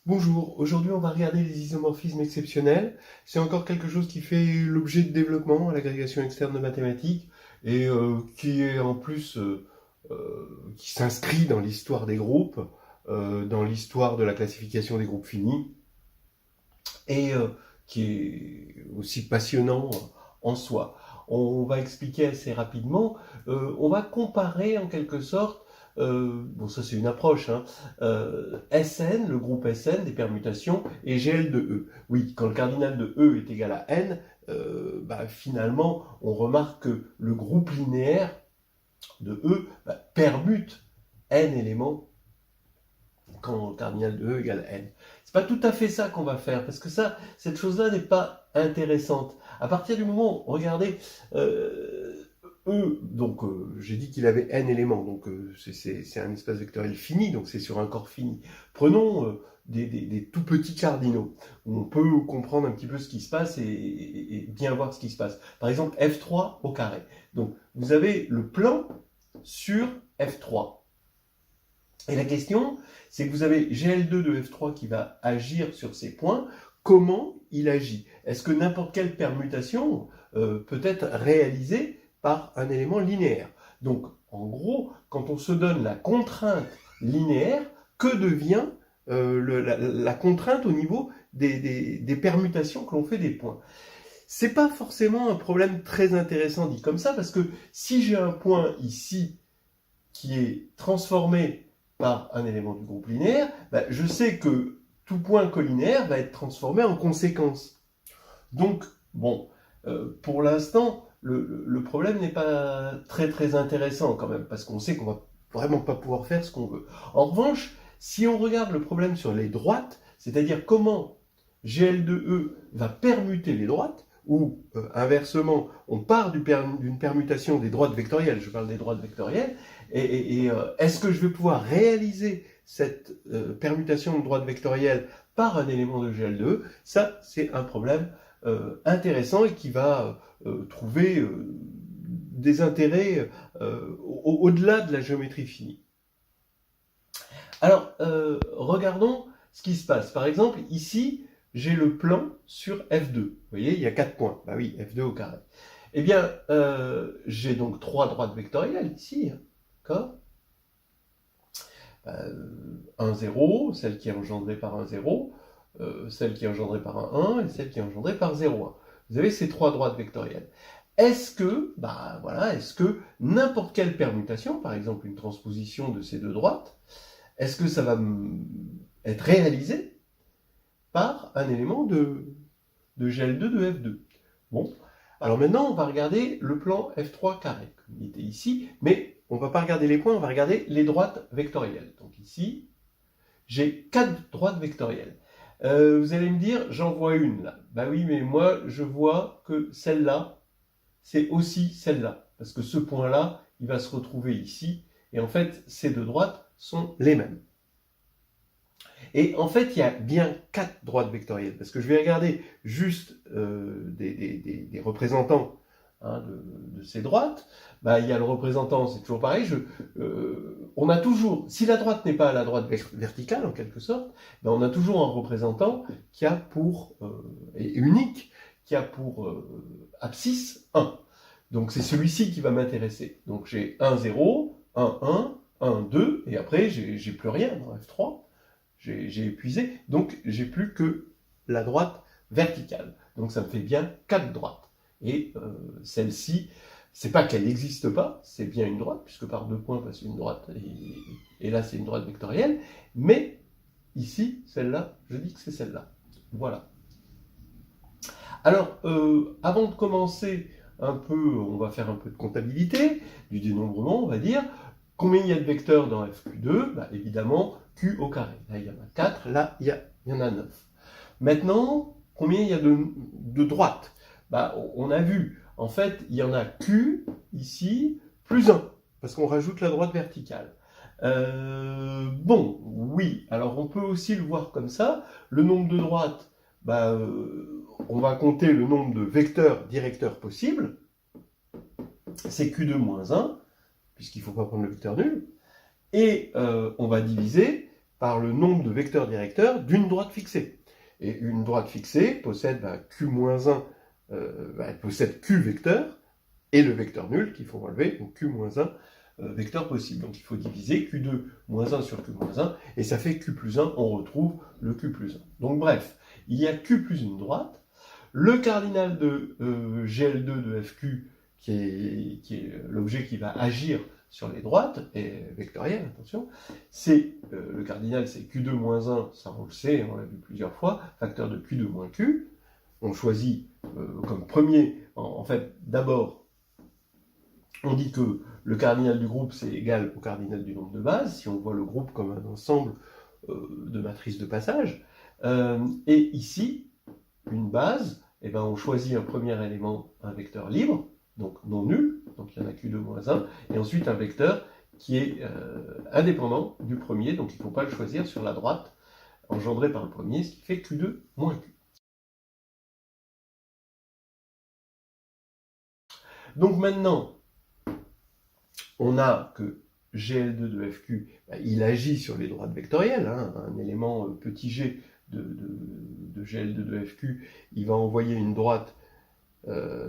Bonjour, aujourd'hui on va regarder les isomorphismes exceptionnels. C'est encore quelque chose qui fait l'objet de développement à l'agrégation externe de mathématiques et qui est en plus qui s'inscrit dans l'histoire des groupes, dans l'histoire de la classification des groupes finis et qui est aussi passionnant en soi. On va expliquer assez rapidement, on va comparer en quelque sorte, bon ça c'est une approche, hein, Sn, le groupe Sn des permutations, et Gl de E. Oui, quand le cardinal de E est égal à n, finalement on remarque que le groupe linéaire de E permute n éléments quand le cardinal de E égale n. C'est pas tout à fait ça qu'on va faire, parce que ça, cette chose-là n'est pas intéressante. À partir du moment où, regardez, E, donc j'ai dit qu'il avait n éléments, donc c'est un espace vectoriel fini, donc c'est sur un corps fini. Prenons des tout petits cardinaux, où on peut comprendre un petit peu ce qui se passe et bien voir ce qui se passe. Par exemple, F3 au carré. Donc vous avez le plan sur F3. Et la question, c'est que vous avez Gl2 de F3 qui va agir sur ces points. Comment il agit? Est-ce que n'importe quelle permutation peut être réalisée par un élément linéaire? Donc, en gros, quand on se donne la contrainte linéaire, que devient la contrainte au niveau des permutations que l'on fait des points? C'est pas forcément un problème très intéressant dit comme ça, parce que si j'ai un point ici qui est transformé par un élément du groupe linéaire, je sais que tout point collinéaire va être transformé en conséquence. Donc, bon, pour l'instant, le problème n'est pas très intéressant quand même, parce qu'on sait qu'on va vraiment pas pouvoir faire ce qu'on veut. En revanche, si on regarde le problème sur les droites, c'est-à-dire comment Gl de E va permuter les droites, ou inversement, on part d'une permutation des droites vectorielles, je parle des droites vectorielles, et est-ce que je vais pouvoir réaliser cette permutation de droite vectorielle par un élément de Gl de E? Ça, c'est un problème intéressant et qui va trouver des intérêts au-delà de la géométrie finie. Alors, regardons ce qui se passe. Par exemple, ici, j'ai le plan sur F2. Vous voyez, il y a 4 points. Bah oui, F2 au carré. Eh bien, j'ai donc 3 droites vectorielles ici. D'accord ? 1, 0, celle qui est engendrée par un 0, celle qui est engendrée par un 1 et celle qui est engendrée par 0, 1. Vous avez ces 3 droites vectorielles. Est-ce que n'importe quelle permutation, par exemple une transposition de ces deux droites, est-ce que ça va être réalisé par un élément de Gl2 de F2? Bon, alors maintenant on va regarder le plan F3 carré, comme il était ici, mais on ne va pas regarder les points, on va regarder les droites vectorielles. Donc ici, j'ai 4 droites vectorielles. Vous allez me dire, j'en vois une là. Bah oui, mais moi je vois que celle-là, c'est aussi celle-là. Parce que ce point-là, il va se retrouver ici. Et en fait, ces deux droites sont les mêmes. Et en fait, il y a bien 4 droites vectorielles. Parce que je vais regarder juste des représentants de ces droites. Il y a le représentant, c'est toujours pareil. On a toujours, si la droite n'est pas à la droite verticale, en quelque sorte, on a toujours un représentant qui a pour, et unique, qui a pour abscisse 1. Donc c'est celui-ci qui va m'intéresser. Donc j'ai 1, 0, 1, 1, 1, 2, et après j'ai plus rien dans F3. J'ai épuisé, donc j'ai plus que la droite verticale. Donc ça me fait bien 4 droites. Et celle-ci, c'est pas qu'elle n'existe pas, c'est bien une droite, puisque par 2 points passe une droite, et là c'est une droite vectorielle, mais ici, celle-là, je dis que c'est celle-là. Voilà. Alors, avant de commencer un peu, on va faire un peu de comptabilité, du dénombrement, on va dire. Combien il y a de vecteurs dans FQ2? Évidemment, Q au carré. Là, il y en a 4, là, il y en a 9. Maintenant, combien il y a de droites? On a vu, en fait, il y en a Q, ici, plus 1, parce qu'on rajoute la droite verticale. Bon, oui, alors on peut aussi le voir comme ça. Le nombre de droites, on va compter le nombre de vecteurs directeurs possibles. C'est Q2 moins 1, puisqu'il ne faut pas prendre le vecteur nul. Et on va diviser par le nombre de vecteurs directeurs d'une droite fixée. Et une droite fixée possède Q-1, elle possède Q vecteurs, et le vecteur nul qu'il faut relever, donc Q-1 vecteur possible. Donc il faut diviser Q2 moins 1 sur Q moins 1, et ça fait Q plus 1, on retrouve le Q plus 1. Donc bref, il y a Q plus une droite. Le cardinal de GL2 de FQ, qui est l'objet qui va agir sur les droites, et vectoriel, attention, c'est le cardinal, c'est Q2 moins 1, ça on le sait, on l'a vu plusieurs fois, facteur de Q2 moins Q. On choisit comme premier, en fait, d'abord, on dit que le cardinal du groupe, c'est égal au cardinal du nombre de bases, si on voit le groupe comme un ensemble de matrices de passage. Et ici, une base, eh ben, on choisit un premier élément, un vecteur libre, donc non nul, donc il y en a Q2 moins 1, et ensuite un vecteur qui est indépendant du premier, donc il ne faut pas le choisir sur la droite, engendré par le premier, ce qui fait Q2 moins Q. Donc maintenant, on a que GL2 de FQ, il agit sur les droites vectorielles, hein, un élément petit g de GL2 de FQ, il va envoyer une droite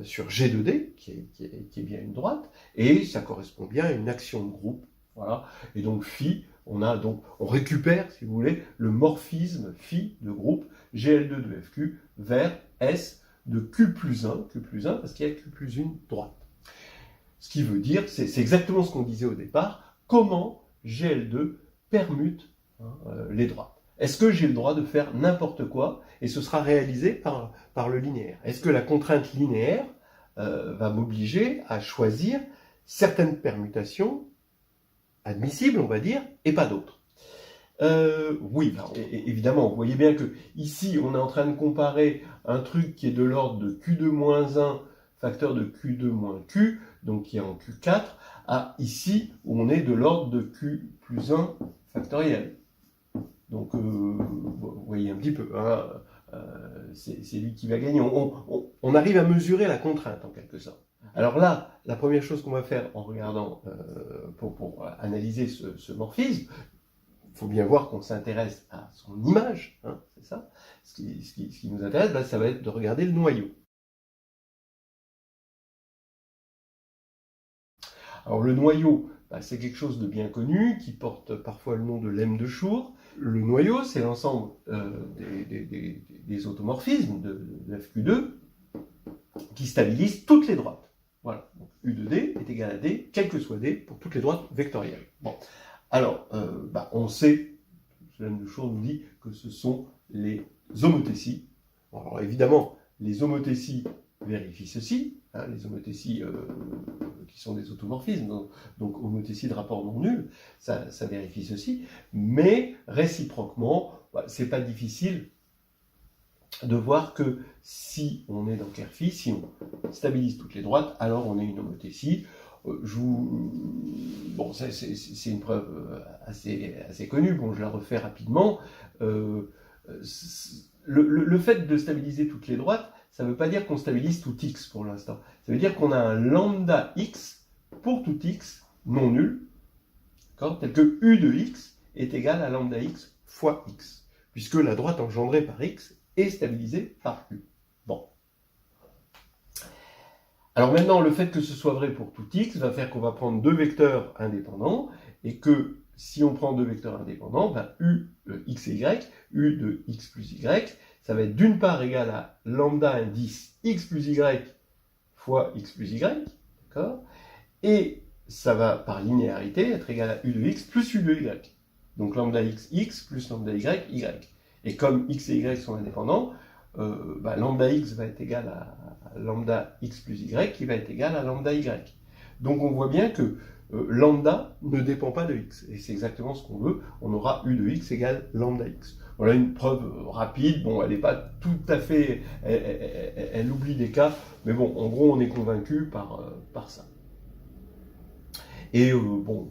sur G2D, qui est bien une droite, et ça correspond bien à une action de groupe. Voilà. Et donc phi, on récupère, si vous voulez, le morphisme phi de groupe GL2 de FQ vers S de Q plus 1, parce qu'il y a Q plus 1 droite. Ce qui veut dire, c'est exactement ce qu'on disait au départ, comment GL2 permute les droites. Est-ce que j'ai le droit de faire n'importe quoi et ce sera réalisé par le linéaire? Est-ce que la contrainte linéaire va m'obliger à choisir certaines permutations admissibles, on va dire, et pas d'autres? Oui, évidemment, vous voyez bien que ici, on est en train de comparer un truc qui est de l'ordre de Q2-1, facteur de Q2-Q, donc qui est en Q4, à ici, où on est de l'ordre de Q plus 1 factoriel. Donc, vous voyez un petit peu, hein, c'est lui qui va gagner. On arrive à mesurer la contrainte, en quelque sorte. Alors là, la première chose qu'on va faire en regardant, pour analyser ce morphisme, il faut bien voir qu'on s'intéresse à son image, hein, c'est ça. Ce qui nous intéresse, ça va être de regarder le noyau. Alors le noyau, c'est quelque chose de bien connu, qui porte parfois le nom de lemme de Schur. Le noyau, c'est l'ensemble des automorphismes de FQ2 qui stabilisent toutes les droites. Voilà, donc U de D est égal à D, quel que soit D, pour toutes les droites vectorielles. Bon. Alors, on sait, lemme de Schur nous dit que ce sont les homothéties. Alors évidemment, les homothéties vérifient ceci, hein, les homothéties qui sont des automorphismes, donc homothétie de rapport non nul, ça vérifie ceci, mais réciproquement, c'est pas difficile de voir que si on est dans Kerphi, si on stabilise toutes les droites, alors on est une homothétie. Bon, c'est une preuve assez connue, bon, je la refais rapidement. Le fait de stabiliser toutes les droites, ça ne veut pas dire qu'on stabilise tout x pour l'instant. Ça veut dire qu'on a un lambda x pour tout x non nul, tel que u de x est égal à lambda x fois x, puisque la droite engendrée par x est stabilisée par u. Bon. Alors maintenant, le fait que ce soit vrai pour tout x va faire qu'on va prendre deux vecteurs indépendants, et que si on prend deux vecteurs indépendants, u de x et y, u de x plus y, ça va être d'une part égal à lambda indice x plus y fois x plus y, d'accord? Et ça va par linéarité être égal à u de x plus u de y. Donc lambda x plus lambda y, y. Et comme x et y sont indépendants, lambda x va être égal à lambda x plus y, qui va être égal à lambda y. Donc on voit bien que lambda ne dépend pas de x. Et c'est exactement ce qu'on veut. On aura u de x égale lambda x. Voilà une preuve rapide. Bon, elle n'est pas tout à fait... Elle oublie des cas. Mais bon, en gros, on est convaincu par ça. Et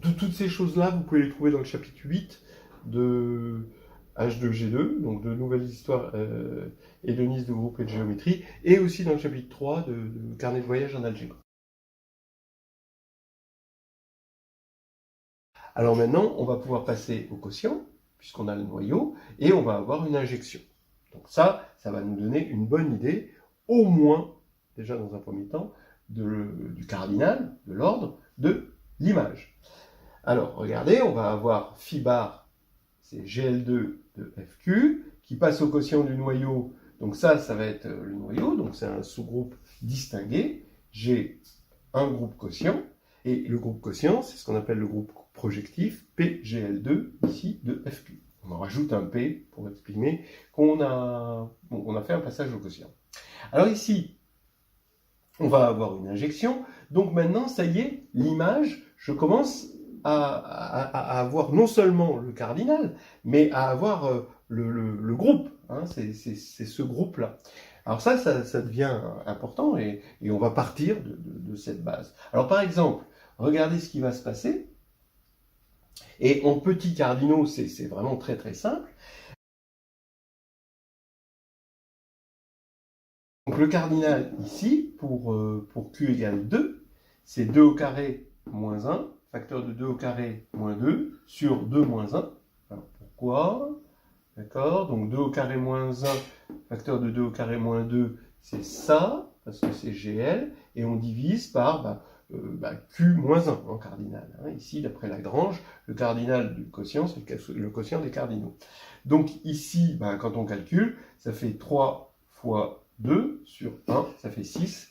toutes ces choses-là, vous pouvez les trouver dans le chapitre 8 de H2G2, donc de nouvelles histoires hédonistes de groupe et de géométrie, et aussi dans le chapitre 3 de carnet de voyage en algèbre. Alors maintenant, on va pouvoir passer au quotient, puisqu'on a le noyau, et on va avoir une injection. Donc ça va nous donner une bonne idée, au moins, déjà dans un premier temps, du cardinal, de l'ordre, de l'image. Alors, regardez, on va avoir phi bar, c'est Gl2 de Fq, qui passe au quotient du noyau. Donc ça va être le noyau, donc c'est un sous-groupe distingué. J'ai un groupe quotient, et le groupe quotient, c'est ce qu'on appelle le groupe projectif, PGL2, ici, de Fq. On en rajoute un P pour exprimer qu'on a fait un passage au quotient. Alors ici, on va avoir une injection. Donc maintenant, ça y est, l'image, je commence à avoir non seulement le cardinal, mais à avoir le groupe. Hein, c'est ce groupe-là. Alors ça devient important et on va partir de cette base. Alors par exemple, regardez ce qui va se passer. Et en petits cardinaux, c'est vraiment très très simple. Donc le cardinal ici, pour Q égale 2, c'est 2 au carré moins 1, facteur de 2 au carré moins 2, sur 2 moins 1. Alors pourquoi? D'accord, donc 2 au carré moins 1, facteur de 2 au carré moins 2, c'est ça, parce que c'est GL, et on divise par Q moins 1 en cardinal. Hein. Ici, d'après Lagrange, le cardinal du quotient, c'est le quotient des cardinaux. Donc ici, quand on calcule, ça fait 3 fois 2 sur 1, ça fait 6.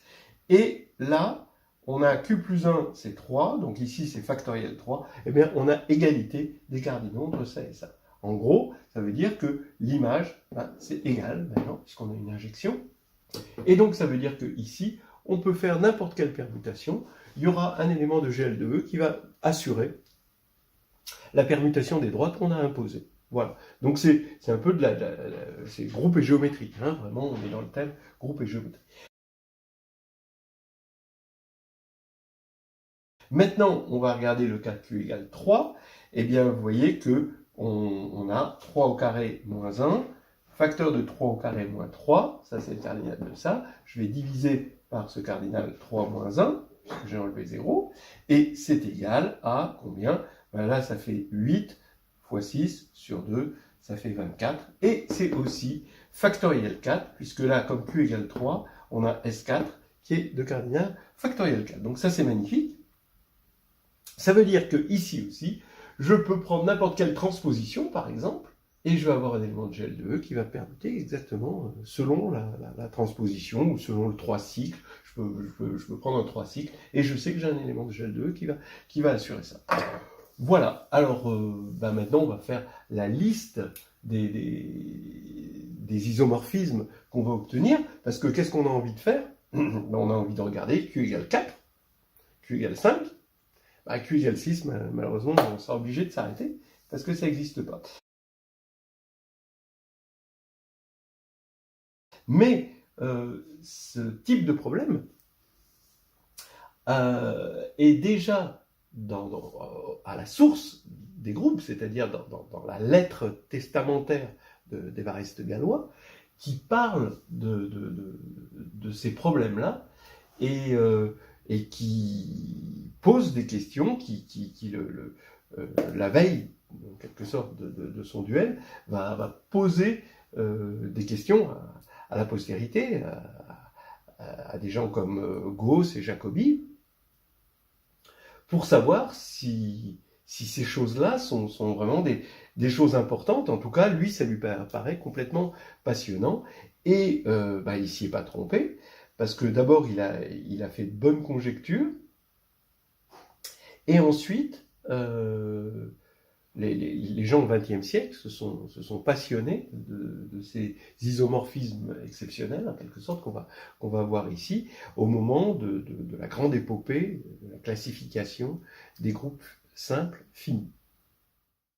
Et là, on a Q plus 1, c'est 3, donc ici c'est factoriel 3, et bien on a égalité des cardinaux entre ça et ça. En gros, ça veut dire que l'image, c'est égal maintenant, puisqu'on a une injection. Et donc ça veut dire que ici, on peut faire n'importe quelle permutation. Il y aura un élément de GL2E qui va assurer la permutation des droites qu'on a imposées. Voilà. Donc c'est un peu c'est groupe et géométrie. Hein. Vraiment, on est dans le thème groupe et géométrie. Maintenant, on va regarder le cas de Q égale 3. Eh bien, vous voyez que on a 3 au carré moins 1, facteur de 3 au carré moins 3, ça c'est le cardinal de ça. Je vais diviser par ce cardinal 3 moins 1, puisque j'ai enlevé 0, et c'est égal à combien? Là, ça fait 8 fois 6 sur 2, ça fait 24, et c'est aussi factoriel 4, puisque là, comme Q égale 3, on a S4 qui est de cardinal factoriel 4. Donc ça, c'est magnifique. Ça veut dire que ici aussi, je peux prendre n'importe quelle transposition, par exemple, et je vais avoir un élément de GL2E qui va permuter exactement selon la transposition ou selon le 3 cycles. Je peux prendre un 3 cycles et je sais que j'ai un élément de GL2E qui va assurer ça. Voilà, alors maintenant on va faire la liste des isomorphismes qu'on va obtenir, parce que qu'est-ce qu'on a envie de faire? On a envie de regarder Q égale 4, Q égale 5, Q égale 6, malheureusement, on sera obligé de s'arrêter, parce que ça n'existe pas. Mais ce type de problème est déjà à la source des groupes, c'est-à-dire dans la lettre testamentaire d'Évariste Galois, qui parle de ces problèmes-là et qui pose des questions qui la veille, en quelque sorte, de son duel, va poser des questions à la postérité, à des gens comme Gauss et Jacobi, pour savoir si ces choses-là sont vraiment des choses importantes. En tout cas, lui, ça lui paraît complètement passionnant. Et il s'y est pas trompé, parce que d'abord, il a fait de bonnes conjectures, et ensuite, les gens au XXe siècle se sont passionnés de ces isomorphismes exceptionnels, en quelque sorte, qu'on va voir ici, au moment de la grande épopée de la classification des groupes simples finis.